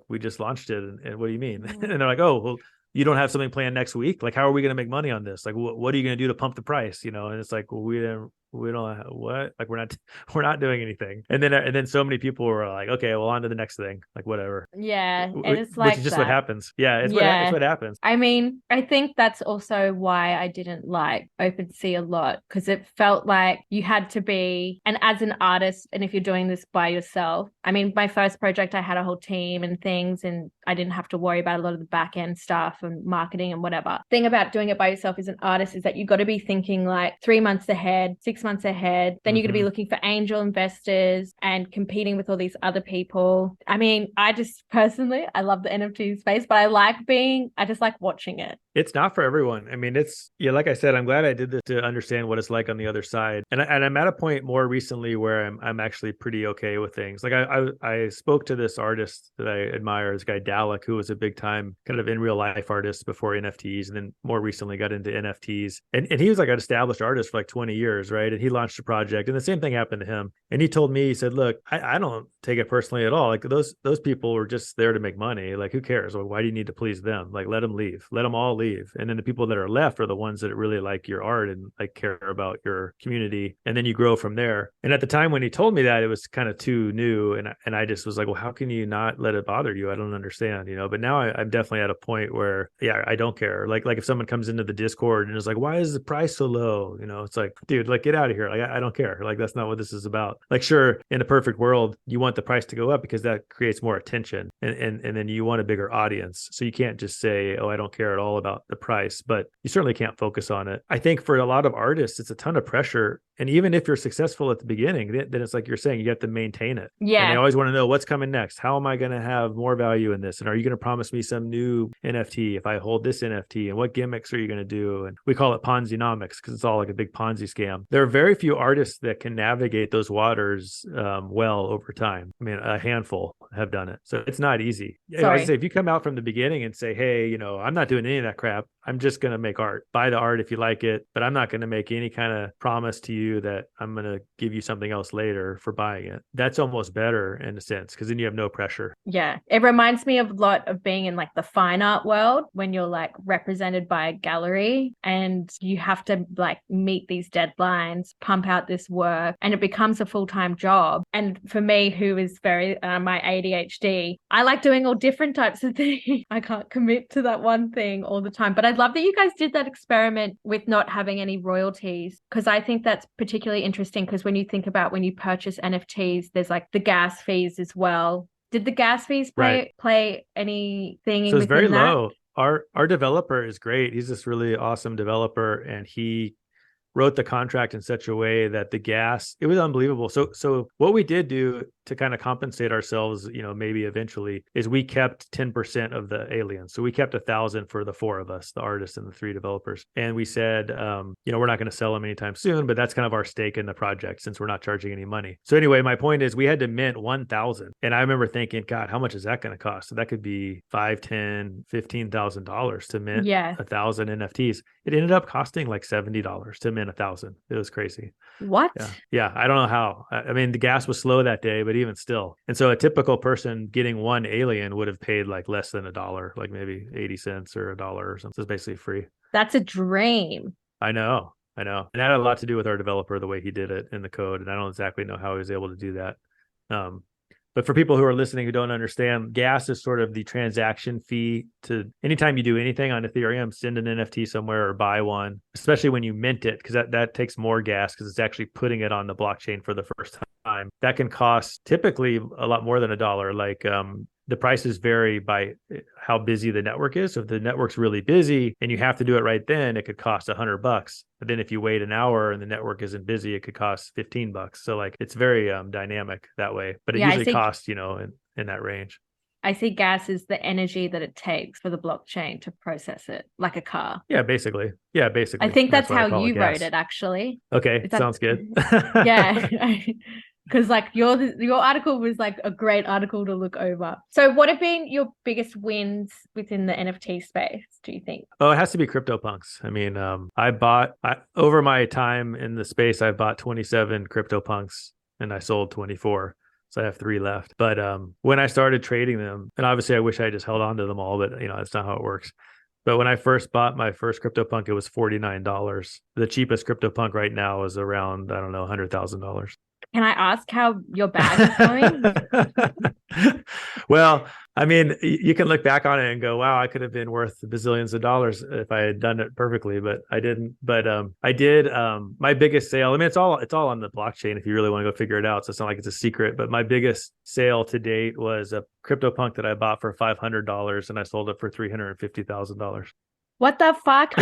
[SPEAKER 2] we just launched it, and what do you mean?" And they're like, "Oh, well, you don't have something planned next week? Like how are we going to make money on this? Like what are you going to do to pump the price? And it's like, well, we don't what, like we're not doing anything." And then so many people were like, "Okay, well, on to the next thing," like whatever.
[SPEAKER 1] Yeah, and it's like
[SPEAKER 2] which is just what happens. Yeah, it's what happens.
[SPEAKER 1] I mean, I think that's also why I didn't like OpenSea a lot, because it felt like you had to be, and as an artist, and if you're doing this by yourself, I mean, my first project, I had a whole team and things, and I didn't have to worry about a lot of the back end stuff and marketing and whatever. Thing about doing it by yourself as an artist is that you got to be thinking like 3 months ahead, 6 months ahead. Then you're going to be looking for angel investors and competing with all these other people. I mean, I just personally, I love the NFT space, but I just like watching it.
[SPEAKER 2] It's not for everyone. I mean, like I said, I'm glad I did this to understand what it's like on the other side. And I'm at a point more recently where I'm actually pretty okay with things. Like I spoke to this artist that I admire, this guy Dalek, who was a big time kind of in real life artist before NFTs, and then more recently got into NFTs. And he was like an established artist for like 20 years, right? did. And he launched a project, and the same thing happened to him. And he told me, he said, look, I don't take it personally at all. Like those people were just there to make money. Like, who cares? Well, why do you need to please them? Like, let them leave. Let them all leave. And then the people that are left are the ones that really like your art and like care about your community. And then you grow from there. And at the time when he told me that, it was kind of too new. And I just was like, well, how can you not let it bother you? I don't understand, But now I'm definitely at a point where, yeah, I don't care. Like if someone comes into the Discord and is like, why is the price so low? It's like, dude, like, get out of here. Like, I don't care. Like, that's not what this is about. Like, sure, in a perfect world, you want the price to go up because that creates more attention, and then you want a bigger audience. So you can't just say, oh, I don't care at all about the price, but you certainly can't focus on it. I think for a lot of artists, it's a ton of pressure. And even if you're successful at the beginning, then it's like you're saying, you have to maintain it.
[SPEAKER 1] Yeah.
[SPEAKER 2] And they always want to know what's coming next. How am I going to have more value in this? And are you going to promise me some new NFT if I hold this NFT? And what gimmicks are you going to do? And we call it Ponzi-nomics because it's all like a big Ponzi scam. There are very few artists that can navigate those waters well over time. I mean, a handful have done it. So it's not easy. I say, if you come out from the beginning and say, hey, I'm not doing any of that crap. I'm just going to make art. Buy the art if you like it, but I'm not going to make any kind of promise to you that I'm going to give you something else later for buying it. That's almost better in a sense, because then you have no pressure.
[SPEAKER 1] Yeah. It reminds me of a lot of being in like the fine art world when you're like represented by a gallery and you have to like meet these deadlines, pump out this work, and it becomes a full-time job. And for me, who is very my ADHD, I like doing all different types of things. I can't commit to that one thing all the time. But I love that you guys did that experiment with not having any royalties, because I think that's particularly interesting, because when you think about when you purchase NFTs, there's like the gas fees as well. Did the gas fees play anything?
[SPEAKER 2] So it's very
[SPEAKER 1] that?
[SPEAKER 2] low. Our developer is great. He's this really awesome developer, and he wrote the contract in such a way that the gas, it was unbelievable. So what we did do to kind of compensate ourselves, maybe eventually, is we kept 10% of the aliens. So we kept 1,000 for the four of us, the artists and the three developers. And we said, we're not going to sell them anytime soon, but that's kind of our stake in the project since we're not charging any money. So anyway, my point is we had to mint 1,000. And I remember thinking, God, how much is that going to cost? So that could be $5, $10, $15,000 to mint 1,000 NFTs. It ended up costing like $70 to mint 1,000. It was crazy.
[SPEAKER 1] What?
[SPEAKER 2] Yeah. I don't know how. I mean, the gas was slow that day, but even still. And so a typical person getting one alien would have paid like less than $1, like maybe 80 cents or $1 or something. So it's basically free.
[SPEAKER 1] That's a dream.
[SPEAKER 2] I know. And that had a lot to do with our developer, the way he did it in the code. And I don't exactly know how he was able to do that. But for people who are listening who don't understand, gas is sort of the transaction fee to anytime you do anything on Ethereum, send an NFT somewhere or buy one, especially when you mint it, because that takes more gas because it's actually putting it on the blockchain for the first time. That can cost typically a lot more than $1. Like the prices vary by how busy the network is. So if the network's really busy and you have to do it right then, it could cost $100. But then if you wait an hour and the network isn't busy, it could cost $15. So like it's very dynamic that way. But it usually costs, in that range.
[SPEAKER 1] I see gas is the energy that it takes for the blockchain to process it, like a car.
[SPEAKER 2] Yeah, basically. I
[SPEAKER 1] think that's how you wrote it, actually.
[SPEAKER 2] Okay, sounds good.
[SPEAKER 1] Yeah. Because like your article was like a great article to look over. So what have been your biggest wins within the NFT space, do you think?
[SPEAKER 2] Oh, it has to be CryptoPunks. I mean, over my time in the space, I bought 27 CryptoPunks and I sold 24. So I have 3 left. But when I started trading them, and obviously I wish I just held on to them all, but that's not how it works. But when I first bought my first CryptoPunk, it was $49. The cheapest CryptoPunk right now is around, I don't know, $100,000.
[SPEAKER 1] Can I ask how your bag is going?
[SPEAKER 2] Well, I mean, you can look back on it and go, wow, I could have been worth bazillions of dollars if I had done it perfectly, but I didn't. But I did. My biggest sale, I mean, it's all on the blockchain if you really want to go figure it out. So it's not like it's a secret, but my biggest sale to date was a CryptoPunk that I bought for $500 and I sold it for $350,000.
[SPEAKER 1] What the fuck?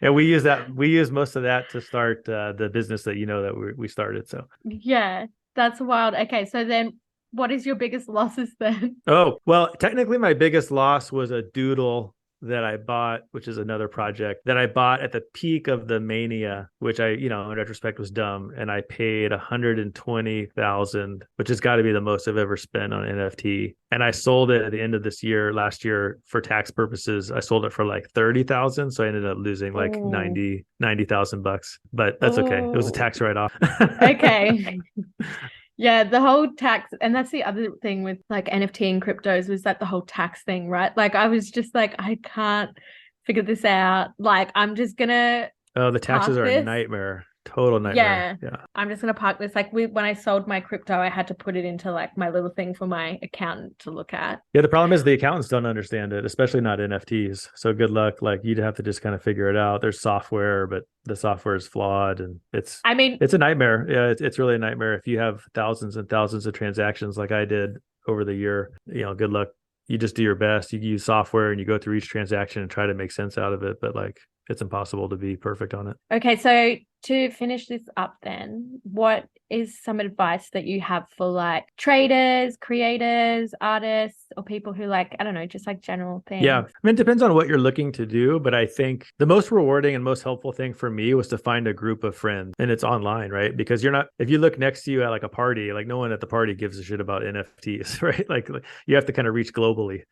[SPEAKER 2] And we use most of that to start the business that we started. So
[SPEAKER 1] yeah, that's wild. Okay, so then what is your biggest losses then?
[SPEAKER 2] Oh, well, technically my biggest loss was a doodle that I bought, which is another project that I bought at the peak of the mania, which I, in retrospect was dumb. And I paid 120,000, which has got to be the most I've ever spent on NFT. And I sold it at the end of last year for tax purposes. I sold it for like 30,000. So I ended up losing like $90,000, but that's okay. It was a tax write-off.
[SPEAKER 1] Okay. Yeah, the whole tax, and that's the other thing with like NFT and cryptos was that the whole tax thing, right? Like I was just like, I can't figure this out. Like I'm just gonna
[SPEAKER 2] the taxes are a nightmare. Total nightmare. Yeah.
[SPEAKER 1] I'm just gonna park this. Like when I sold my crypto, I had to put it into like my little thing for my accountant to look at.
[SPEAKER 2] Yeah, the problem is the accountants don't understand it, especially not NFTs. So good luck. Like you'd have to just kind of figure it out. There's software, but the software is flawed, and it's a nightmare. Yeah, it's really a nightmare. If you have thousands and thousands of transactions like I did over the year, good luck. You just do your best. You use software and you go through each transaction and try to make sense out of it. But like it's impossible to be perfect on it.
[SPEAKER 1] Okay, so to finish this up then, what is some advice that you have for like traders, creators, artists, or people who like, I don't know, just like general things?
[SPEAKER 2] Yeah. I mean, it depends on what you're looking to do, but I think the most rewarding and most helpful thing for me was to find a group of friends, and it's online, right? Because if you look next to you at like a party, like no one at the party gives a shit about NFTs, right? Like you have to kind of reach globally.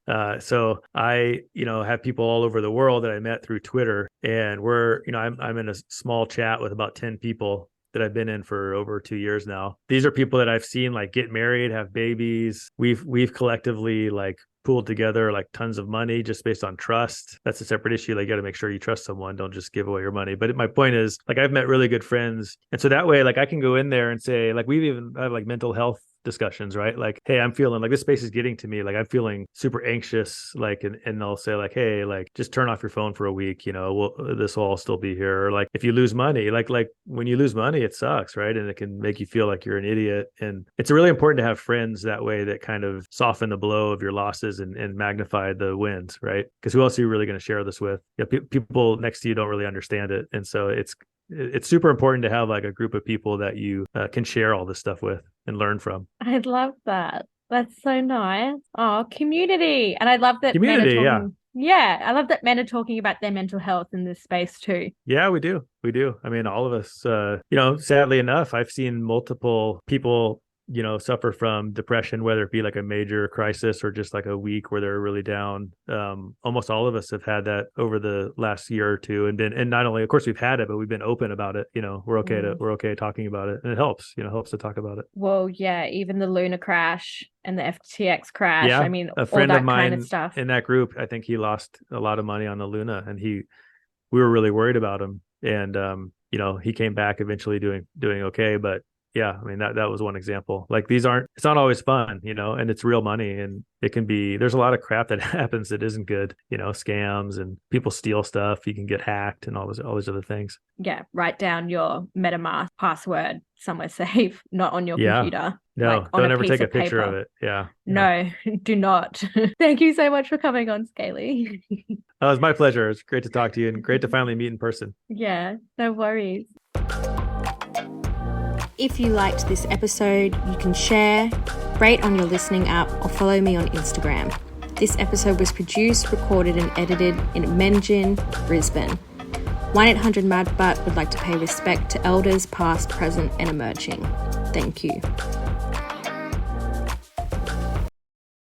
[SPEAKER 2] So I, have people all over the world that I met through Twitter, and I'm in a small chat with about 10 people that I've been in for over 2 years now. These are people that I've seen like get married, have babies. We've collectively like pooled together like tons of money just based on trust. That's a separate issue. Like you got to make sure you trust someone. Don't just give away your money. But my point is like I've met really good friends. And so that way, like I can go in there and say, like we've even had like mental health discussions, right? Like, hey, I'm feeling like this space is getting to me. Like I'm feeling super anxious. Like, and they'll say like, hey, like just turn off your phone for a week. This will all still be here. Or like if you lose money, like when you lose money, it sucks, right? And it can make you feel like you're an idiot. And it's really important to have friends that way that kind of soften the blow of your losses and magnify the wins, right? Because who else are you really going to share this with? People next to you don't really understand it, and so it's super important to have like a group of people that you can share all this stuff with and learn from.
[SPEAKER 1] I love that. That's so nice. Oh, community. And I love that
[SPEAKER 2] community,
[SPEAKER 1] yeah, I love that men are talking about their mental health in this space too.
[SPEAKER 2] Yeah, we do. I mean, all of us, sadly enough, I've seen multiple people suffer from depression, whether it be like a major crisis or just like a week where they're really down. Almost all of us have had that over the last year or two, and not only, of course, we've had it, but we've been open about it. We're okay talking about it, and it helps. Helps to talk about it.
[SPEAKER 1] Well, yeah, even the Luna crash and the FTX crash.
[SPEAKER 2] Yeah,
[SPEAKER 1] I mean,
[SPEAKER 2] a friend
[SPEAKER 1] all that
[SPEAKER 2] of mine
[SPEAKER 1] kind of stuff
[SPEAKER 2] in that group, I think he lost a lot of money on the Luna, and we were really worried about him, and he came back eventually doing okay, but. Yeah, I mean, that was one example. Like it's not always fun, and it's real money, and it can be, there's a lot of crap that happens that isn't good, scams, and people steal stuff. You can get hacked and all those other things.
[SPEAKER 1] Yeah, write down your MetaMask password somewhere safe, not on your computer.
[SPEAKER 2] No, don't ever take a picture of it. Yeah.
[SPEAKER 1] No, do not. Thank you so much for coming on, Scaly.
[SPEAKER 2] It was my pleasure. It's great to talk to you and great to finally meet in person.
[SPEAKER 1] Yeah, no worries. If you liked this episode, you can share, rate on your listening app, or follow me on Instagram. This episode was produced, recorded, and edited in Menjin, Brisbane. 1-800-Madbutt would like to pay respect to elders past, present, and emerging. Thank you.